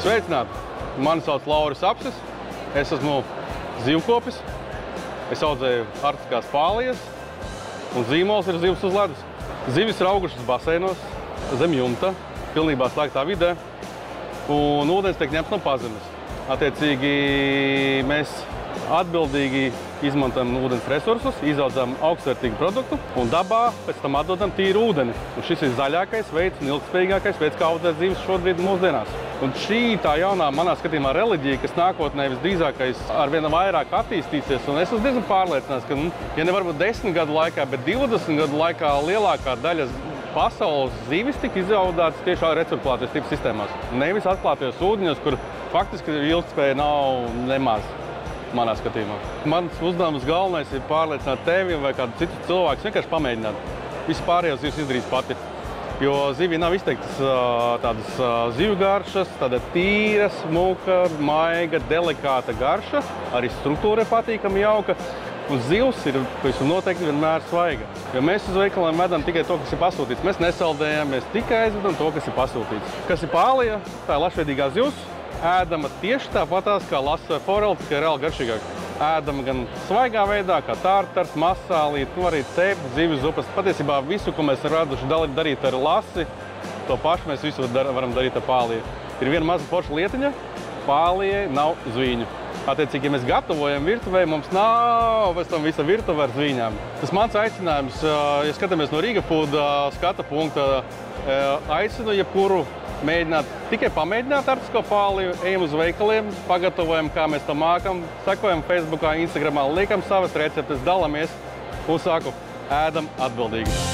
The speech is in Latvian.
Sveicināti! Mani sauc Lauris Apsis. Es esmu zivkopis. Es audzēju arktiskās pālijas, un zīmols ir zivs uz ledus. Zivis ir augušas baseinos, zem jumta, pilnībā slēgtā vidē, un ūdens tiek ņemts no pazemes. Attiecīgi, mēs atbildīgi izmantojam ūdens resursus, izaudzam augstvērtīgu produktu un dabā pēc tam atdodam tīru ūdeni. Un šis ir zaļākais veids un ilgspējīgākais veids, kā audzēt zivis šobrīd mūsdienās. Un šī tā jaunā, manā skatījumā, reliģija, kas nākotnē visdrīzākais arvien vairāk attīstīsies, un es esmu diezgan pārliecināts, ka, ja ne varbūt 10 gadu laikā, bet 20 gadu laikā lielākā daļa pasaules zivis tika izaudzētas tiešā recirkulācijas tipu sistēmās. Nevis atklātajos ūdeņos, kur faktiski ilgtspēja nav nemaz, manā skatījumā. Mans uzdevums galvenais ir pārliecināt tevi vai kādu citu cilvēku, vienkārši pamēģināt. Visu pārējos zivis izdarīs pati. Jo zivī nav izteiktas tādas zivju garšas, tāda tīra, smuka, maiga, delikāta garša, arī struktūra patīkama, jauka. Un zivs ir pavisam noteikti vienmēr svaiga. Jo mēs uz veikaliem vedam tikai to, kas ir pasūtīts. Mēs nesaldējam, mēs tikai aizvedam to, kas ir pasūtīts. Kas ir pālija, tā ir lašveidīgā zivs, ēdama tieši tāpatās kā lasa vai forela, tikai reāli garšīgāk. Ēdama gan svaigā veidā, kā tārtars, masālīt, arī cept, zivju zupas. Patiesībā visu, ko mēs raduši darīt ar lasi, to pašu mēs visu varam darīt ar pāliju. Ir viena maza forša lietiņa, pālijai nav zvīņu. Attiecīgi, ja mēs gatavojam virtuvē, mums nav pēc tam visa virtuve ar zvīņām. Tas mans aicinājums, ja skatāmies no Riga Food skata punkta, aicinu jebkuru tikai pamēģināt arktisko pāliju, ejam uz veikaliem, pagatavojam, kā mēs to mākam, sekojam Facebookā, Instagramā, liekam savas receptes, dalamies un saku, ēdam atbildīgi.